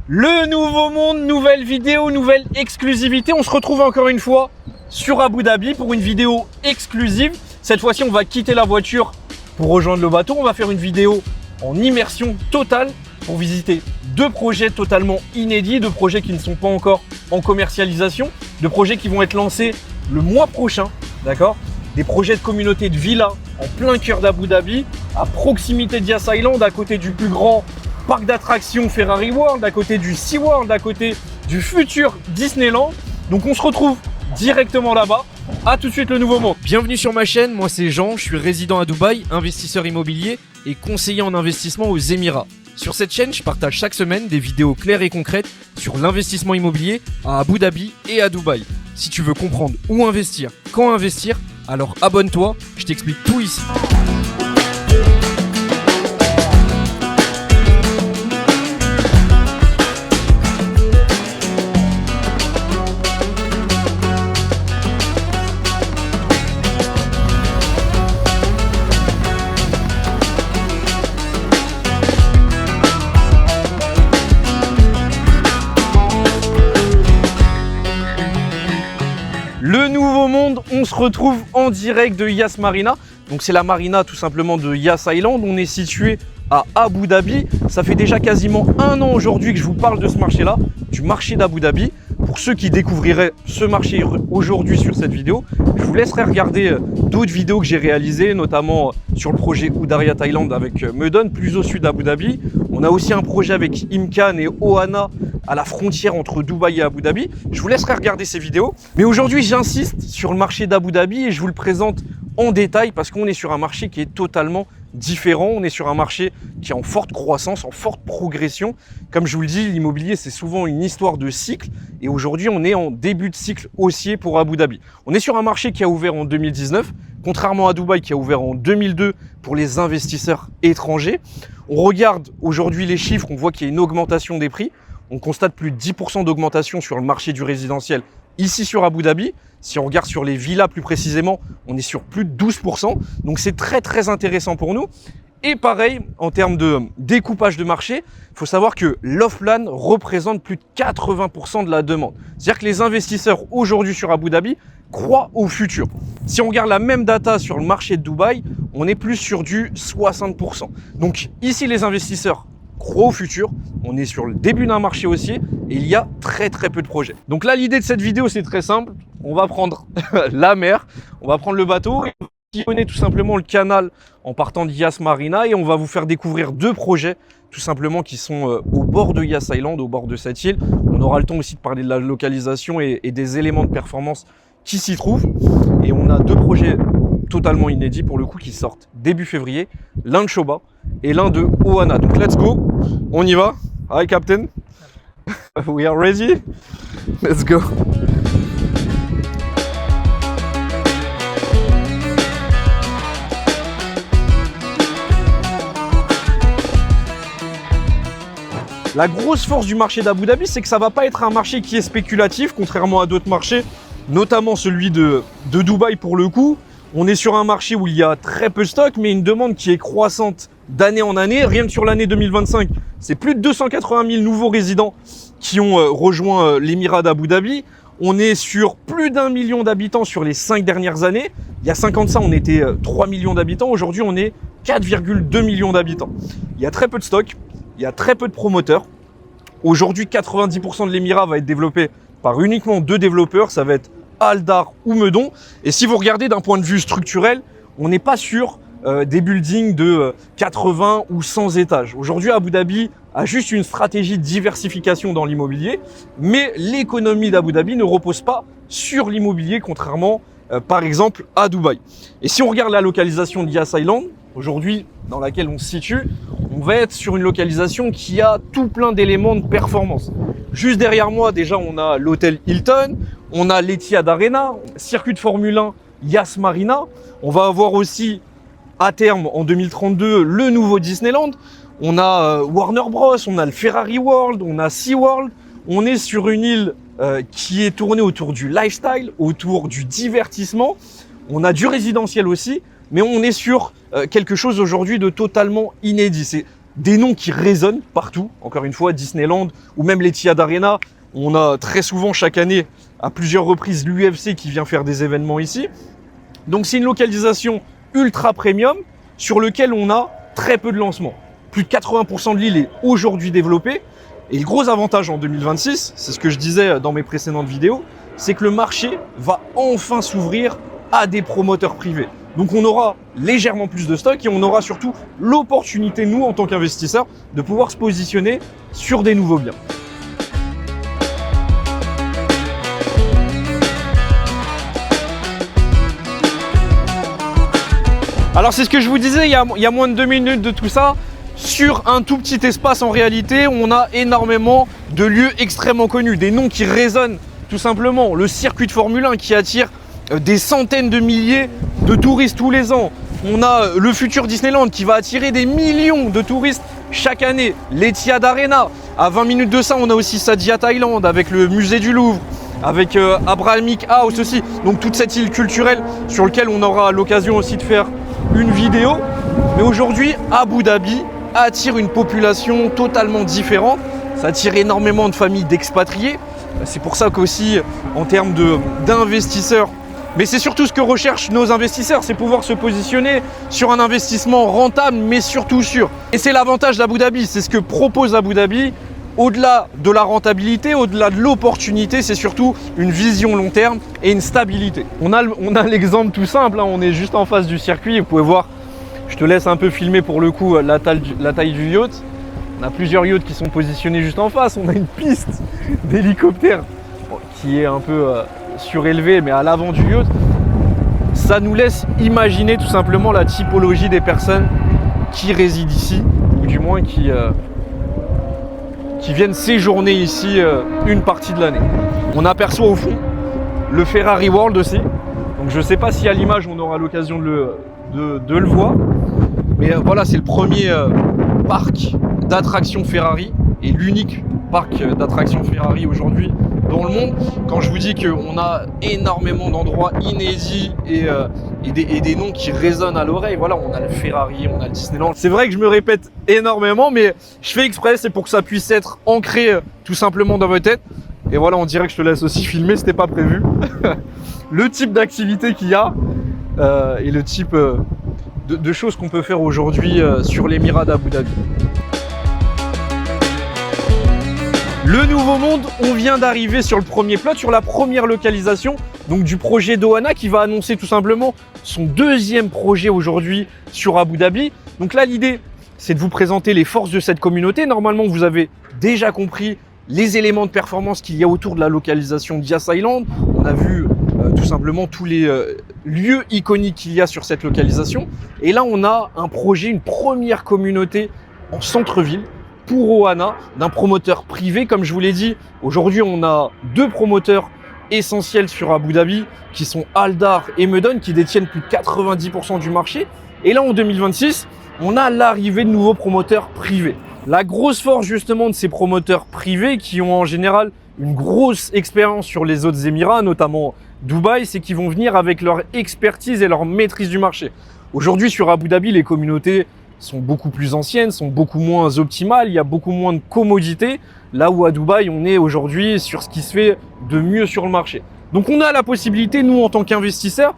Le nouveau monde, nouvelle vidéo, nouvelle exclusivité. On se retrouve encore une fois sur Abu Dhabi pour une vidéo exclusive. Cette fois-ci, on va quitter la voiture pour rejoindre le bateau. On va faire une vidéo en immersion totale pour visiter deux projets totalement inédits, deux projets qui ne sont pas encore en commercialisation, deux projets qui vont être lancés le mois prochain, d'accord? Des projets de communauté de villas en plein cœur d'Abu Dhabi, à proximité de Yas Island, à côté du plus grand parc d'attractions Ferrari World, à côté du SeaWorld, à côté du futur Disneyland. Donc on se retrouve directement là-bas. A tout de suite le nouveau monde. Bienvenue sur ma chaîne, moi c'est Jean, je suis résident à Dubaï, investisseur immobilier et conseiller en investissement aux Émirats. Sur cette chaîne, je partage chaque semaine des vidéos claires et concrètes sur l'investissement immobilier à Abu Dhabi et à Dubaï. Si tu veux comprendre où investir, quand investir, alors abonne-toi, je t'explique tout ici. Le nouveau monde, on se retrouve en direct de Yas Marina. Donc c'est la marina tout simplement de Yas Island. On est situé à Abu Dhabi. Ça fait déjà quasiment un an aujourd'hui que je vous parle de ce marché-là, du marché d'Abu Dhabi. Pour ceux qui découvriraient ce marché aujourd'hui sur cette vidéo, je vous laisserai regarder d'autres vidéos que j'ai réalisées, notamment sur le projet Udariya Thaïlande avec Meudon, plus au sud d'Abu Dhabi. On a aussi un projet avec Imkan et Ohana à la frontière entre Dubaï et Abu Dhabi. Je vous laisserai regarder ces vidéos. Mais aujourd'hui, j'insiste sur le marché d'Abu Dhabi et je vous le présente en détail parce qu'on est sur un marché qui est totalement différent. On est sur un marché qui est en forte croissance, en forte progression. Comme je vous le dis, l'immobilier, c'est souvent une histoire de cycle. Et aujourd'hui, on est en début de cycle haussier pour Abu Dhabi. On est sur un marché qui a ouvert en 2019, contrairement à Dubaï qui a ouvert en 2002 pour les investisseurs étrangers. On regarde aujourd'hui les chiffres, on voit qu'il y a une augmentation des prix. On constate plus de 10% d'augmentation sur le marché du résidentiel ici sur Abu Dhabi. Si on regarde sur les villas plus précisément, on est sur plus de 12%. Donc c'est très intéressant pour nous. Et pareil, en termes de découpage de marché, il faut savoir que l'off-plan représente plus de 80% de la demande. C'est-à-dire que les investisseurs aujourd'hui sur Abu Dhabi croient au futur. Si on regarde la même data sur le marché de Dubaï, on est plus sur du 60%. Donc ici, les investisseurs croient au futur, on est sur le début d'un marché haussier et il y a très peu de projets. Donc là, l'idée de cette vidéo, c'est très simple. On va prendre la mer, on va prendre le bateau et on va sillonner tout simplement le canal en partant de Yas Marina et on va vous faire découvrir deux projets tout simplement qui sont au bord de Yas Island, au bord de cette île. On aura le temps aussi de parler de la localisation et des éléments de performance qui s'y trouvent. Et on a deux projets totalement inédits pour le coup qui sortent début février, l'un de Shoba et l'un de Ohana. Donc let's go, on y va. Hi Captain, we are ready, let's go. La grosse force du marché d'Abu Dhabi, c'est que ça ne va pas être un marché qui est spéculatif, contrairement à d'autres marchés, notamment celui de Dubaï pour le coup. On est sur un marché où il y a très peu de stock, mais une demande qui est croissante d'année en année. Rien que sur l'année 2025, c'est plus de 280 000 nouveaux résidents qui ont rejoint l'émirat d'Abu Dhabi. On est sur plus d'1 million d'habitants sur les 5 dernières années. Il y a 5 ans de ça, on était 3 millions d'habitants. Aujourd'hui, on est 4,2 millions d'habitants. Il y a très peu de stock, il y a très peu de promoteurs. Aujourd'hui, 90% de l'émirat va être développé par uniquement 2 développeurs. Ça va être Aldar ou Meudon. Et si vous regardez d'un point de vue structurel, on n'est pas sur des buildings de 80 ou 100 étages. Aujourd'hui, Abu Dhabi a juste une stratégie de diversification dans l'immobilier, mais l'économie d'Abu Dhabi ne repose pas sur l'immobilier, contrairement par exemple à Dubaï. Et si on regarde la localisation de Yas Island, aujourd'hui dans laquelle on se situe, on va être sur une localisation qui a tout plein d'éléments de performance. Juste derrière moi, déjà, on a l'hôtel Hilton, on a l'Etihad Arena, circuit de Formule 1, Yas Marina. On va avoir aussi, à terme, en 2032, le nouveau Disneyland. On a Warner Bros, on a le Ferrari World, on a SeaWorld. On est sur une île qui est tournée autour du lifestyle, autour du divertissement. On a du résidentiel aussi, mais on est sur quelque chose aujourd'hui de totalement inédit. C'est des noms qui résonnent partout. Encore une fois, Disneyland ou même l'Etihad Arena. On a très souvent chaque année, à plusieurs reprises, l'UFC qui vient faire des événements ici. Donc c'est une localisation ultra premium sur lequel on a très peu de lancements. Plus de 80% de l'île est aujourd'hui développée. Et le gros avantage en 2026, c'est ce que je disais dans mes précédentes vidéos, c'est que le marché va enfin s'ouvrir à des promoteurs privés. Donc on aura légèrement plus de stock et on aura surtout l'opportunité, nous en tant qu'investisseurs, de pouvoir se positionner sur des nouveaux biens. Alors c'est ce que je vous disais, il y a moins de 2 minutes de tout ça. Sur un tout petit espace, en réalité, on a énormément de lieux extrêmement connus, des noms qui résonnent tout simplement. Le circuit de Formule 1 qui attire des centaines de milliers de touristes tous les ans. On a le futur Disneyland qui va attirer des millions de touristes chaque année. L'Etihad Arena, à 20 minutes de ça, on a aussi Sadia Thaïlande avec le musée du Louvre, avec Abrahamic House aussi. Donc toute cette île culturelle sur laquelle on aura l'occasion aussi de faire une vidéo. Mais aujourd'hui, Abu Dhabi attire une population totalement différente. Ça attire énormément de familles d'expatriés. C'est pour ça qu'aussi, en termes d'investisseurs, mais c'est surtout ce que recherchent nos investisseurs, c'est pouvoir se positionner sur un investissement rentable, mais surtout sûr. Et c'est l'avantage d'Abu Dhabi, c'est ce que propose Abu Dhabi. Au-delà de la rentabilité, au-delà de l'opportunité, c'est surtout une vision long terme et une stabilité. On a l'exemple tout simple, hein, on est juste en face du circuit, vous pouvez voir, je te laisse un peu filmer pour le coup la taille du yacht. On a plusieurs yachts qui sont positionnés juste en face, on a une piste d'hélicoptère qui est un peu surélevée mais à l'avant du yacht. Ça nous laisse imaginer tout simplement la typologie des personnes qui résident ici, ou du moins qui viennent séjourner ici une partie de l'année. On aperçoit au fond le Ferrari World aussi. Donc je ne sais pas si à l'image on aura l'occasion de le voir. Mais voilà, c'est le premier parc d'attractions Ferrari et l'unique parc d'attractions Ferrari aujourd'hui dans le monde. Quand je vous dis qu'on a énormément d'endroits inédits et des noms qui résonnent à l'oreille, voilà, on a le Ferrari, on a le Disneyland. C'est vrai que je me répète énormément, mais je fais exprès, c'est pour que ça puisse être ancré tout simplement dans votre tête. Et voilà, on dirait que je te laisse aussi filmer, c'était pas prévu. Le type d'activité qu'il y a et le type de choses qu'on peut faire aujourd'hui sur l'Émirat d'Abu Dhabi. Le Nouveau Monde, on vient d'arriver sur le premier plot, sur la première localisation donc du projet d'Ohana qui va annoncer tout simplement son deuxième projet aujourd'hui sur Abu Dhabi. Donc là, l'idée, c'est de vous présenter les forces de cette communauté. Normalement, vous avez déjà compris les éléments de performance qu'il y a autour de la localisation d'Yas Island. On a vu tout simplement tous les lieux iconiques qu'il y a sur cette localisation. Et là, on a un projet, une première communauté en centre-ville pour Oana, d'un promoteur privé. Comme je vous l'ai dit, aujourd'hui, on a deux promoteurs essentiels sur Abu Dhabi qui sont Aldar et Meudon qui détiennent plus de 90% du marché. Et là, en 2026, on a l'arrivée de nouveaux promoteurs privés. La grosse force justement de ces promoteurs privés qui ont en général une grosse expérience sur les autres Émirats, notamment Dubaï, c'est qu'ils vont venir avec leur expertise et leur maîtrise du marché. Aujourd'hui, sur Abu Dhabi, les communautés sont beaucoup plus anciennes, sont beaucoup moins optimales, il y a beaucoup moins de commodité, là où à Dubaï, on est aujourd'hui sur ce qui se fait de mieux sur le marché. Donc on a la possibilité, nous en tant qu'investisseurs,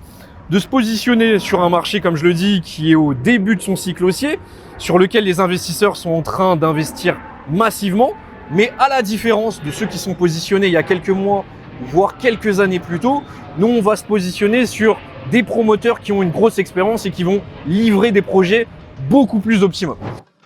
de se positionner sur un marché, comme je le dis, qui est au début de son cycle haussier, sur lequel les investisseurs sont en train d'investir massivement, mais à la différence de ceux qui sont positionnés il y a quelques mois, voire quelques années plus tôt, nous on va se positionner sur des promoteurs qui ont une grosse expérience et qui vont livrer des projets beaucoup plus optimum.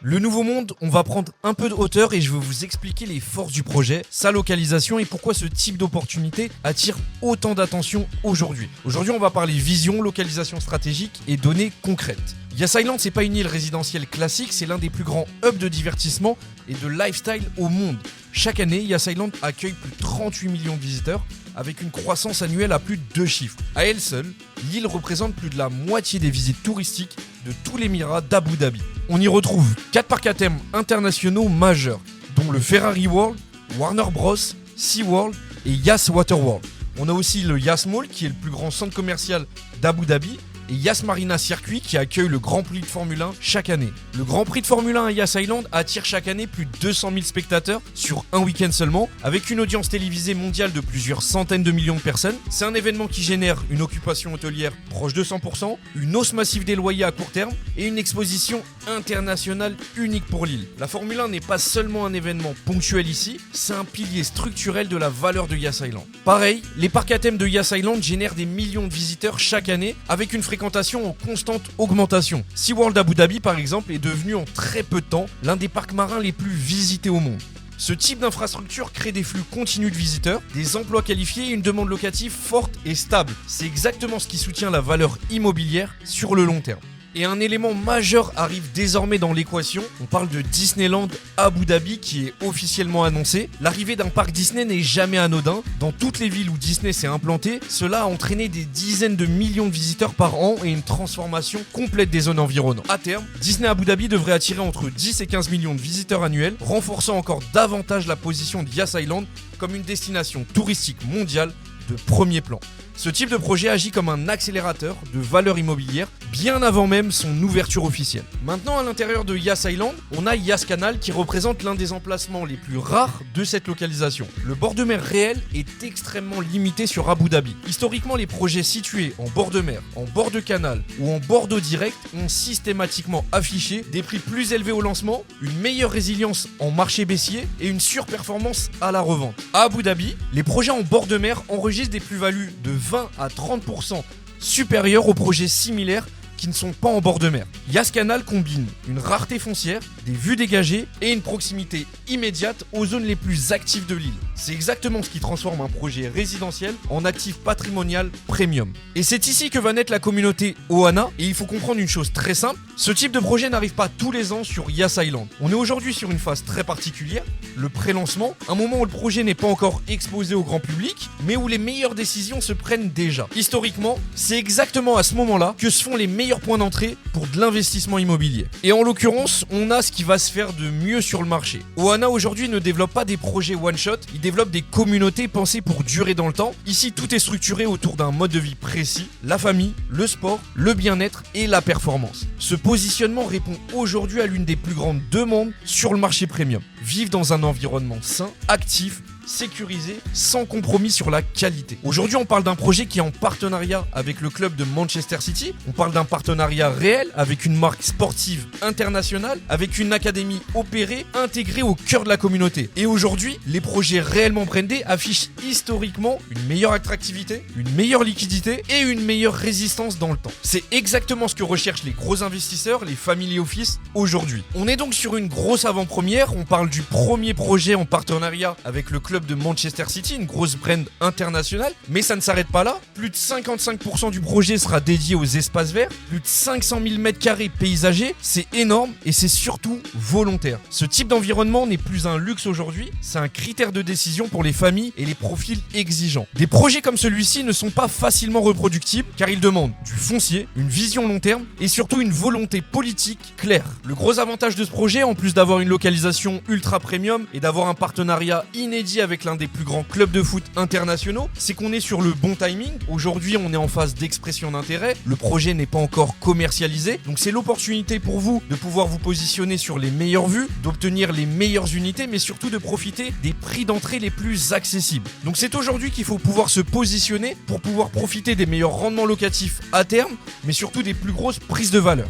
Le Nouveau Monde, on va prendre un peu de hauteur et je vais vous expliquer les forces du projet, sa localisation et pourquoi ce type d'opportunité attire autant d'attention aujourd'hui. Aujourd'hui, on va parler vision, localisation stratégique et données concrètes. Yas Island, c'est pas une île résidentielle classique, c'est l'un des plus grands hubs de divertissement et de lifestyle au monde. Chaque année, Yas Island accueille plus de 38 millions de visiteurs avec une croissance annuelle à plus de 2 chiffres. À elle seule, l'île représente plus de la moitié des visites touristiques de tout l'Émirat d'Abu Dhabi. On y retrouve 4 parcs à thème internationaux majeurs, dont le Ferrari World, Warner Bros, SeaWorld et Yas Water World. On a aussi le Yas Mall, qui est le plus grand centre commercial d'Abu Dhabi, et Yas Marina Circuit qui accueille le Grand Prix de Formule 1 chaque année. Le Grand Prix de Formule 1 à Yas Island attire chaque année plus de 200 000 spectateurs sur un week-end seulement, avec une audience télévisée mondiale de plusieurs centaines de millions de personnes. C'est un événement qui génère une occupation hôtelière proche de 100%, une hausse massive des loyers à court terme et une exposition internationale unique pour l'île. La Formule 1 n'est pas seulement un événement ponctuel ici, c'est un pilier structurel de la valeur de Yas Island. Pareil, les parcs à thème de Yas Island génèrent des millions de visiteurs chaque année avec une fréquentation en constante augmentation. SeaWorld Abu Dhabi par exemple est devenu en très peu de temps l'un des parcs marins les plus visités au monde. Ce type d'infrastructure crée des flux continus de visiteurs, des emplois qualifiés et une demande locative forte et stable. C'est exactement ce qui soutient la valeur immobilière sur le long terme. Et un élément majeur arrive désormais dans l'équation, on parle de Disneyland Abu Dhabi qui est officiellement annoncé. L'arrivée d'un parc Disney n'est jamais anodin. Dans toutes les villes où Disney s'est implanté, cela a entraîné des dizaines de millions de visiteurs par an et une transformation complète des zones environnantes. À terme, Disney Abu Dhabi devrait attirer entre 10 et 15 millions de visiteurs annuels, renforçant encore davantage la position de Yas Island comme une destination touristique mondiale de premier plan. Ce type de projet agit comme un accélérateur de valeur immobilière bien avant même son ouverture officielle. Maintenant, à l'intérieur de Yas Island, on a Yas Canal qui représente l'un des emplacements les plus rares de cette localisation. Le bord de mer réel est extrêmement limité sur Abu Dhabi. Historiquement, les projets situés en bord de mer, en bord de canal ou en bord d'eau direct ont systématiquement affiché des prix plus élevés au lancement, une meilleure résilience en marché baissier et une surperformance à la revente. À Abu Dhabi, les projets en bord de mer enregistrent des plus-values de 20 à 30% supérieurs aux projets similaires qui ne sont pas en bord de mer. Yas Canal combine une rareté foncière, des vues dégagées et une proximité immédiate aux zones les plus actives de l'île. C'est exactement ce qui transforme un projet résidentiel en actif patrimonial premium. Et c'est ici que va naître la communauté Ohana, et il faut comprendre une chose très simple, ce type de projet n'arrive pas tous les ans sur Yas Island. On est aujourd'hui sur une phase très particulière, le pré-lancement, un moment où le projet n'est pas encore exposé au grand public, mais où les meilleures décisions se prennent déjà. Historiquement, c'est exactement à ce moment-là que se font les meilleurs points d'entrée pour de l'investissement immobilier. Et en l'occurrence, on a ce qui va se faire de mieux sur le marché. Ohana aujourd'hui ne développe pas des projets one-shot, il développe des communautés pensées pour durer dans le temps. Ici, tout est structuré autour d'un mode de vie précis, la famille, le sport, le bien-être et la performance. Ce positionnement répond aujourd'hui à l'une des plus grandes demandes sur le marché premium. Vivre dans un environnement sain, actif, sécurisé, sans compromis sur la qualité. Aujourd'hui, on parle d'un projet qui est en partenariat avec le club de Manchester City. On parle d'un partenariat réel avec une marque sportive internationale, avec une académie opérée, intégrée au cœur de la communauté. Et aujourd'hui, les projets réellement brandés affichent historiquement une meilleure attractivité, une meilleure liquidité et une meilleure résistance dans le temps. C'est exactement ce que recherchent les gros investisseurs, les family office aujourd'hui. On est donc sur une grosse avant-première. On parle du premier projet en partenariat avec le club de Manchester City, une grosse brand internationale, mais ça ne s'arrête pas là. Plus de 55% du projet sera dédié aux espaces verts, plus de 500 000 m² paysagers, c'est énorme et c'est surtout volontaire. Ce type d'environnement n'est plus un luxe aujourd'hui, c'est un critère de décision pour les familles et les profils exigeants. Des projets comme celui-ci ne sont pas facilement reproductibles car ils demandent du foncier, une vision long terme et surtout une volonté politique claire. Le gros avantage de ce projet, en plus d'avoir une localisation ultra premium et d'avoir un partenariat inédit avec l'un des plus grands clubs de foot internationaux, c'est qu'on est sur le bon timing. Aujourd'hui, on est en phase d'expression d'intérêt. Le projet n'est pas encore commercialisé. Donc c'est l'opportunité pour vous de pouvoir vous positionner sur les meilleures vues, d'obtenir les meilleures unités, mais surtout de profiter des prix d'entrée les plus accessibles. Donc c'est aujourd'hui qu'il faut pouvoir se positionner pour pouvoir profiter des meilleurs rendements locatifs à terme, mais surtout des plus grosses prises de valeur.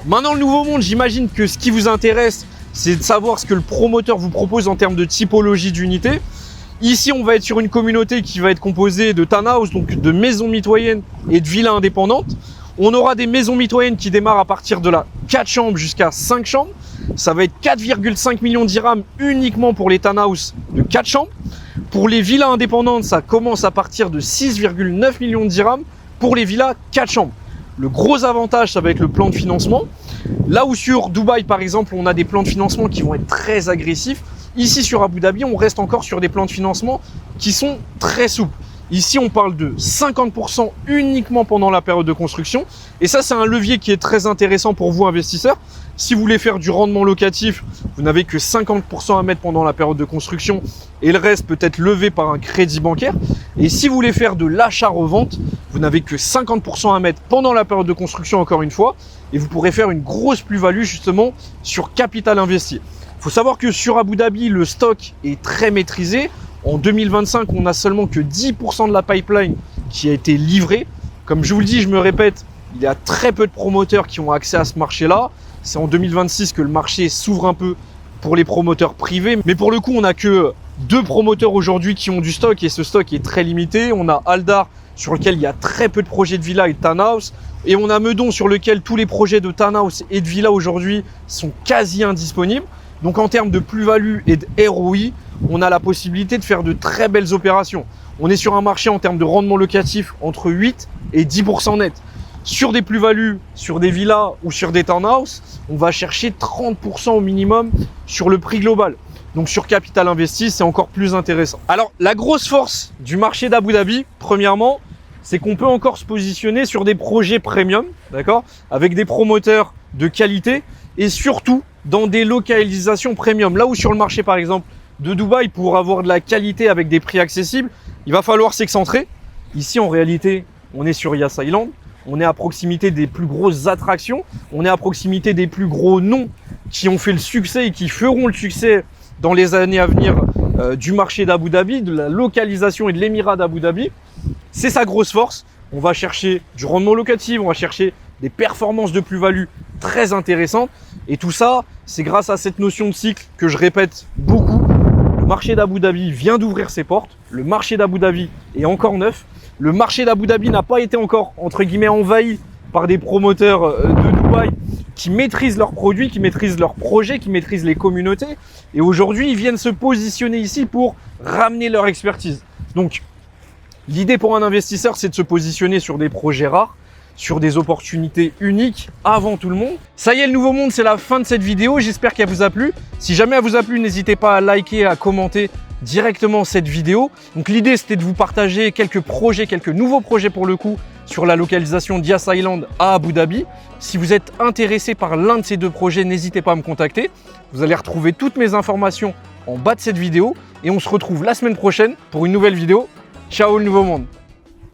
Maintenant, le nouveau monde, j'imagine que ce qui vous intéresse, c'est de savoir ce que le promoteur vous propose en termes de typologie d'unités. Ici, on va être sur une communauté qui va être composée de townhouse, donc de maisons mitoyennes et de villas indépendantes. On aura des maisons mitoyennes qui démarrent à partir de la 4 chambres jusqu'à 5 chambres. Ça va être 4,5 millions de dirhams uniquement pour les townhouse de 4 chambres. Pour les villas indépendantes, ça commence à partir de 6,9 millions de dirhams pour les villas 4 chambres. Le gros avantage, ça va être le plan de financement. Là où sur Dubaï, par exemple, on a des plans de financement qui vont être très agressifs, ici sur Abu Dhabi, on reste encore sur des plans de financement qui sont très souples. Ici, on parle de 50% uniquement pendant la période de construction. Et ça, c'est un levier qui est très intéressant pour vous, investisseurs. Si vous voulez faire du rendement locatif, vous n'avez que 50% à mettre pendant la période de construction et le reste peut être levé par un crédit bancaire. Et si vous voulez faire de l'achat-revente, vous n'avez que 50% à mettre pendant la période de construction, encore une fois, et vous pourrez faire une grosse plus-value justement sur capital investi. Il faut savoir que sur Abu Dhabi, le stock est très maîtrisé. En 2025, on n'a seulement que 10% de la pipeline qui a été livrée. Comme je vous le dis, je me répète, il y a très peu de promoteurs qui ont accès à ce marché-là. C'est en 2026 que le marché s'ouvre un peu pour les promoteurs privés. Mais pour le coup, on n'a que 2 promoteurs aujourd'hui qui ont du stock et ce stock est très limité. On a Aldar sur lequel il y a très peu de projets de villa et de townhouse. Et on a Meudon sur lequel tous les projets de townhouse et de villa aujourd'hui sont quasi indisponibles. Donc en termes de plus-value et de ROI, on a la possibilité de faire de très belles opérations. On est sur un marché en termes de rendement locatif entre 8 et 10% net. Sur des plus-values, sur des villas ou sur des townhouses, on va chercher 30% au minimum sur le prix global. Donc sur capital investi, c'est encore plus intéressant. Alors la grosse force du marché d'Abu Dhabi, premièrement, c'est qu'on peut encore se positionner sur des projets premium, d'accord, avec des promoteurs de qualité et surtout dans des localisations premium. Là où sur le marché par exemple de Dubaï, pour avoir de la qualité avec des prix accessibles, il va falloir s'excentrer. Ici en réalité, on est sur Yas Island, on est à proximité des plus grosses attractions, on est à proximité des plus gros noms qui ont fait le succès et qui feront le succès dans les années à venir du marché d'Abu Dhabi, de la localisation et de l'émirat d'Abu Dhabi. C'est sa grosse force. On va chercher du rendement locatif, on va chercher des performances de plus-value très intéressantes. Et tout ça, c'est grâce à cette notion de cycle que je répète beaucoup. Le marché d'Abu Dhabi vient d'ouvrir ses portes. Le marché d'Abu Dhabi est encore neuf. Le marché d'Abu Dhabi n'a pas été encore, entre guillemets, envahi par des promoteurs de Dubaï qui maîtrisent leurs produits, qui maîtrisent leurs projets, qui maîtrisent les communautés. Et aujourd'hui, ils viennent se positionner ici pour ramener leur expertise. Donc, l'idée pour un investisseur, c'est de se positionner sur des projets rares, sur des opportunités uniques avant tout le monde. Ça y est, le nouveau monde, c'est la fin de cette vidéo. J'espère qu'elle vous a plu. Si jamais elle vous a plu, n'hésitez pas à liker, à commenter directement cette vidéo. Donc l'idée, c'était de vous partager quelques projets, quelques nouveaux projets pour le coup, sur la localisation d'Yas Island à Abu Dhabi. Si vous êtes intéressé par l'un de ces 2 projets, n'hésitez pas à me contacter. Vous allez retrouver toutes mes informations en bas de cette vidéo. Et on se retrouve la semaine prochaine pour une nouvelle vidéo. Ciao le nouveau monde!